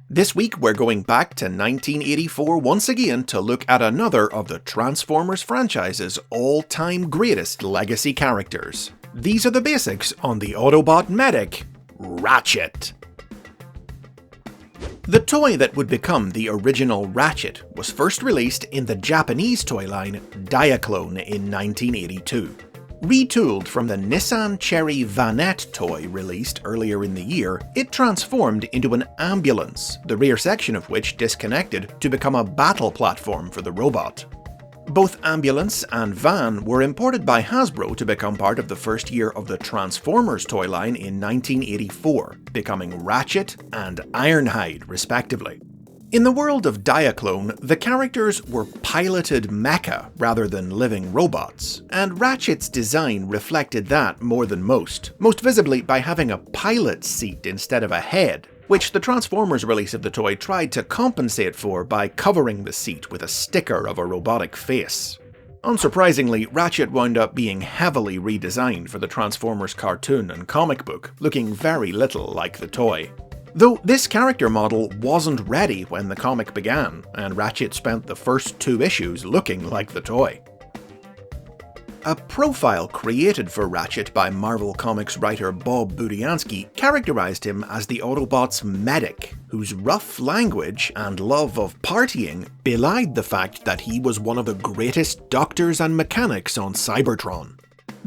This week we're going back to 1984 once again to look at another of the Transformers franchise's all-time greatest legacy characters. These are the basics on the Autobot medic, Ratchet. The toy that would become the original Ratchet was first released in the Japanese toy line Diaclone in 1982. Retooled from the Nissan Cherry Vanette toy released earlier in the year, it transformed into an ambulance, the rear section of which disconnected to become a battle platform for the robot. Both ambulance and van were imported by Hasbro to become part of the first year of the Transformers toy line in 1984, becoming Ratchet and Ironhide respectively. In the world of Diaclone, the characters were piloted mecha rather than living robots, and Ratchet's design reflected that more than most visibly by having a pilot's seat instead of a head, which the Transformers release of the toy tried to compensate for by covering the seat with a sticker of a robotic face. Unsurprisingly, Ratchet wound up being heavily redesigned for the Transformers cartoon and comic book, looking very little like the toy. Though this character model wasn't ready when the comic began, and Ratchet spent the first 2 issues looking like the toy. A profile created for Ratchet by Marvel Comics writer Bob Budiansky characterized him as the Autobot's medic, whose rough language and love of partying belied the fact that he was one of the greatest doctors and mechanics on Cybertron.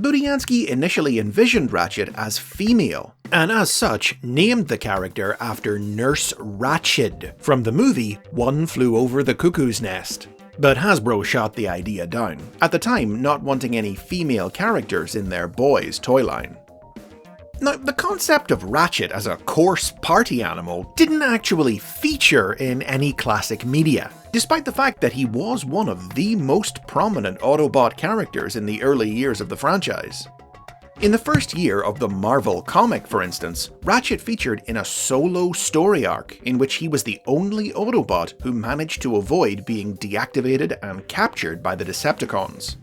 Budiansky initially envisioned Ratchet as female, and as such named the character after Nurse Ratched from the movie One Flew Over the Cuckoo's Nest. But Hasbro shot the idea down, at the time not wanting any female characters in their boys' toy line. Now, the concept of Ratchet as a coarse party animal didn't actually feature in any classic media, despite the fact that he was one of the most prominent Autobot characters in the early years of the franchise. In the first year of the Marvel comic, for instance, Ratchet featured in a solo story arc in which he was the only Autobot who managed to avoid being deactivated and captured by the Decepticons.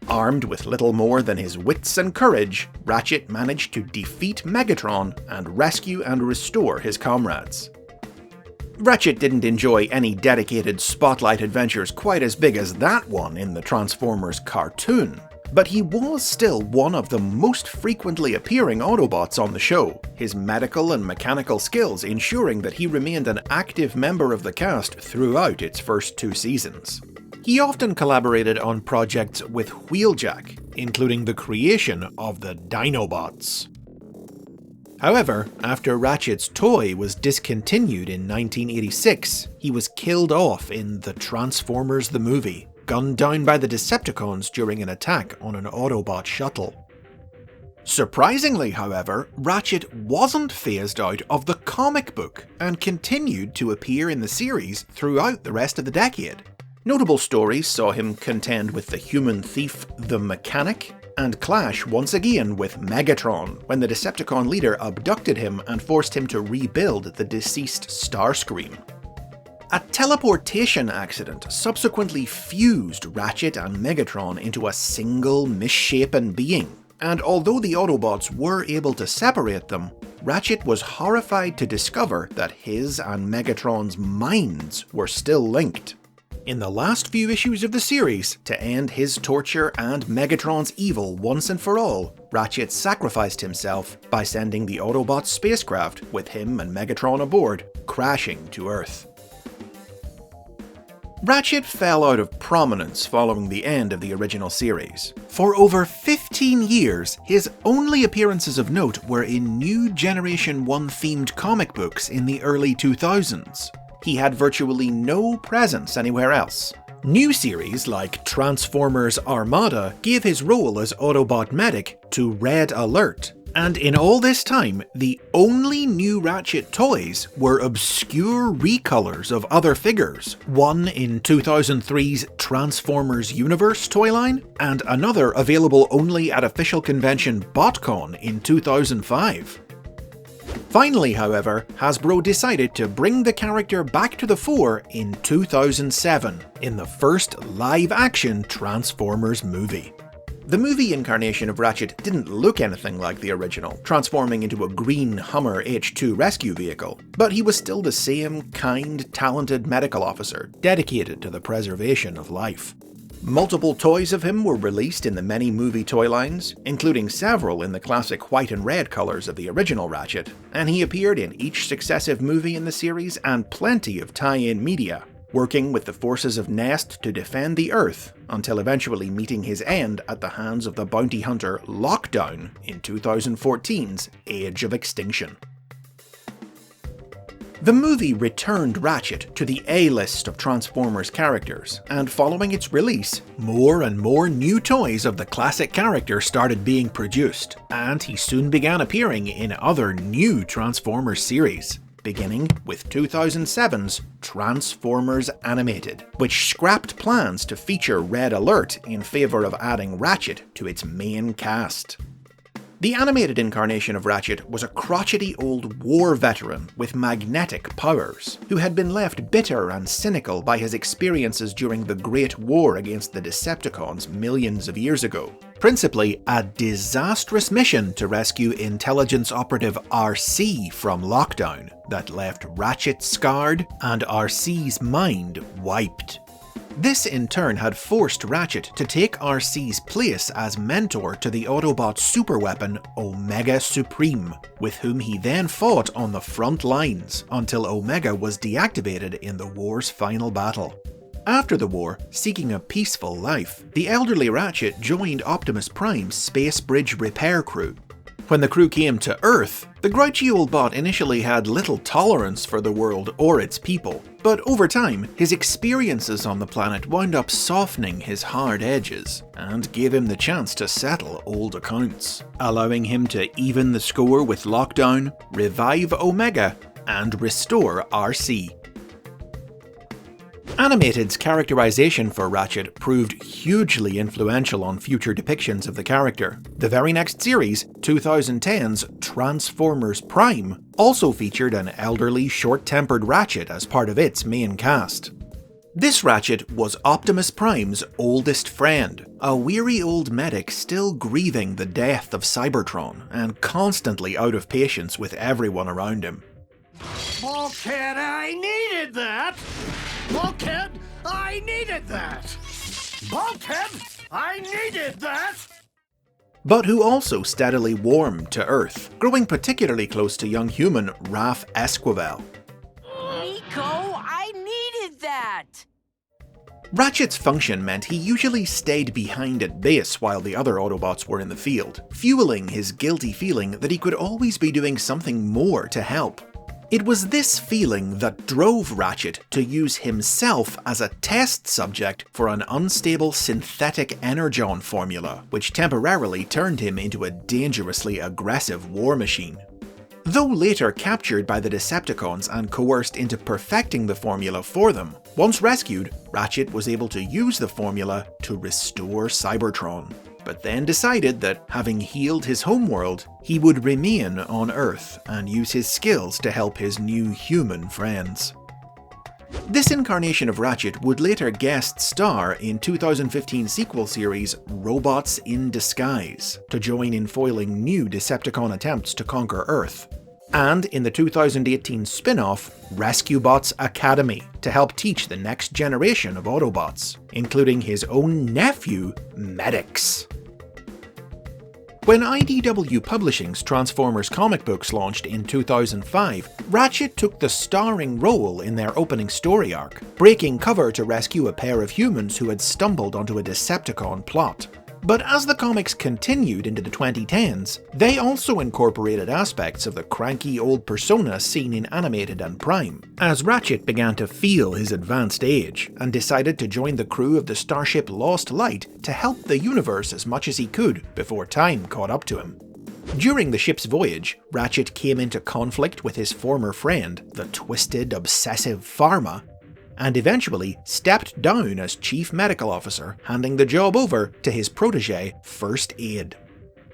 Armed with little more than his wits and courage, Ratchet managed to defeat Megatron and rescue and restore his comrades. Ratchet didn't enjoy any dedicated spotlight adventures quite as big as that one in the Transformers cartoon, but he was still one of the most frequently appearing Autobots on the show, his medical and mechanical skills ensuring that he remained an active member of the cast throughout its first 2 seasons. He often collaborated on projects with Wheeljack, including the creation of the Dinobots. However, after Ratchet's toy was discontinued in 1986, he was killed off in The Transformers the Movie, gunned down by the Decepticons during an attack on an Autobot shuttle. Surprisingly, however, Ratchet wasn't phased out of the comic book and continued to appear in the series throughout the rest of the decade. Notable stories saw him contend with the human thief, the Mechanic, and clash once again with Megatron when the Decepticon leader abducted him and forced him to rebuild the deceased Starscream. A teleportation accident subsequently fused Ratchet and Megatron into a single misshapen being, and although the Autobots were able to separate them, Ratchet was horrified to discover that his and Megatron's minds were still linked. In the last few issues of the series, to end his torture and Megatron's evil once and for all, Ratchet sacrificed himself by sending the Autobot spacecraft, with him and Megatron aboard, crashing to Earth. Ratchet fell out of prominence following the end of the original series. For over 15 years, his only appearances of note were in New Generation 1 themed comic books in the early 2000s. He had virtually no presence anywhere else. New series like Transformers Armada gave his role as Autobot medic to Red Alert, and in all this time, the only new Ratchet toys were obscure recolors of other figures, one in 2003's Transformers Universe toy line, and another available only at official convention BotCon in 2005. Finally, however, Hasbro decided to bring the character back to the fore in 2007, in the first live-action Transformers movie. The movie incarnation of Ratchet didn't look anything like the original, transforming into a green Hummer H2 rescue vehicle, but he was still the same kind, talented medical officer dedicated to the preservation of life. Multiple toys of him were released in the many movie toy lines, including several in the classic white and red colours of the original Ratchet, and he appeared in each successive movie in the series and plenty of tie-in media, working with the forces of Nest to defend the Earth until eventually meeting his end at the hands of the bounty hunter Lockdown in 2014's Age of Extinction. The movie returned Ratchet to the A-list of Transformers characters, and following its release, more and more new toys of the classic character started being produced, and he soon began appearing in other new Transformers series, beginning with 2007's Transformers Animated, which scrapped plans to feature Red Alert in favour of adding Ratchet to its main cast. The animated incarnation of Ratchet was a crotchety old war veteran with magnetic powers, who had been left bitter and cynical by his experiences during the Great War against the Decepticons millions of years ago. Principally, a disastrous mission to rescue intelligence operative RC from Lockdown that left Ratchet scarred and RC's mind wiped. This in turn had forced Ratchet to take RC's place as mentor to the Autobot superweapon Omega Supreme, with whom he then fought on the front lines until Omega was deactivated in the war's final battle. After the war, seeking a peaceful life, the elderly Ratchet joined Optimus Prime's space bridge repair crew. When the crew came to Earth, the grouchy old bot initially had little tolerance for the world or its people, but over time, his experiences on the planet wound up softening his hard edges, and gave him the chance to settle old accounts, allowing him to even the score with Lockdown, revive Omega, and restore RC. Animated's characterization for Ratchet proved hugely influential on future depictions of the character. The very next series, 2010's Transformers Prime, also featured an elderly, short-tempered Ratchet as part of its main cast. This Ratchet was Optimus Prime's oldest friend, a weary old medic still grieving the death of Cybertron and constantly out of patience with everyone around him. Bulkhead, I needed that! Bulkhead, I needed that! Bulkhead, I needed that! But who also steadily warmed to Earth, growing particularly close to young human Raph Esquivel. Nico, I needed that! Ratchet's function meant he usually stayed behind at base while the other Autobots were in the field, fueling his guilty feeling that he could always be doing something more to help. It was this feeling that drove Ratchet to use himself as a test subject for an unstable synthetic energon formula, which temporarily turned him into a dangerously aggressive war machine. Though later captured by the Decepticons and coerced into perfecting the formula for them, once rescued, Ratchet was able to use the formula to restore Cybertron, but then decided that, having healed his homeworld, he would remain on Earth and use his skills to help his new human friends. This incarnation of Ratchet would later guest star in 2015 sequel series Robots in Disguise, to join in foiling new Decepticon attempts to conquer Earth, and in the 2018 spin-off Rescue Bots Academy, to help teach the next generation of Autobots, including his own nephew, Medix. When IDW Publishing's Transformers comic books launched in 2005, Ratchet took the starring role in their opening story arc, breaking cover to rescue a pair of humans who had stumbled onto a Decepticon plot. But as the comics continued into the 2010s, they also incorporated aspects of the cranky old persona seen in Animated and Prime, as Ratchet began to feel his advanced age, and decided to join the crew of the starship Lost Light to help the universe as much as he could before time caught up to him. During the ship's voyage, Ratchet came into conflict with his former friend, the twisted, obsessive Pharma, and eventually stepped down as Chief Medical Officer, handing the job over to his protege, First Aid.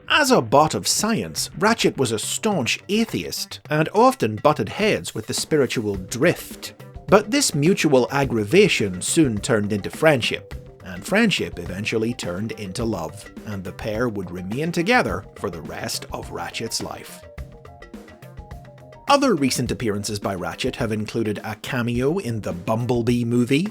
As a bot of science, Ratchet was a staunch atheist, and often butted heads with the spiritual drift. But this mutual aggravation soon turned into friendship. and friendship eventually turned into love, and the pair would remain together for the rest of Ratchet's life. Other recent appearances by Ratchet have included a cameo in the Bumblebee movie,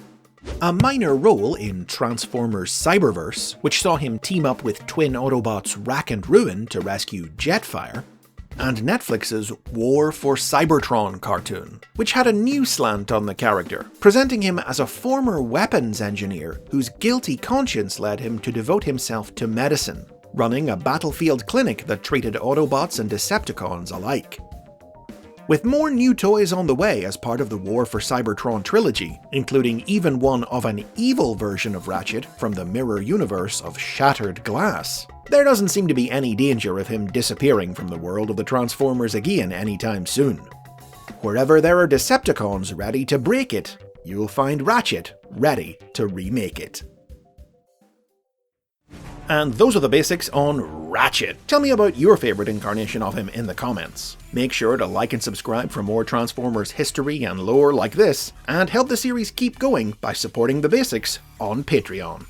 a minor role in Transformers Cyberverse, which saw him team up with twin Autobots Rack and Ruin to rescue Jetfire, and Netflix's War for Cybertron cartoon, which had a new slant on the character, presenting him as a former weapons engineer whose guilty conscience led him to devote himself to medicine, running a battlefield clinic that treated Autobots and Decepticons alike. With more new toys on the way as part of the War for Cybertron trilogy, including even one of an evil version of Ratchet from the mirror universe of Shattered Glass, there doesn't seem to be any danger of him disappearing from the world of the Transformers again anytime soon. Wherever there are Decepticons ready to break it, you'll find Ratchet ready to remake it. And those are the basics on Ratchet. Tell me about your favourite incarnation of him in the comments. Make sure to like and subscribe for more Transformers history and lore like this, and help the series keep going by supporting the basics on Patreon.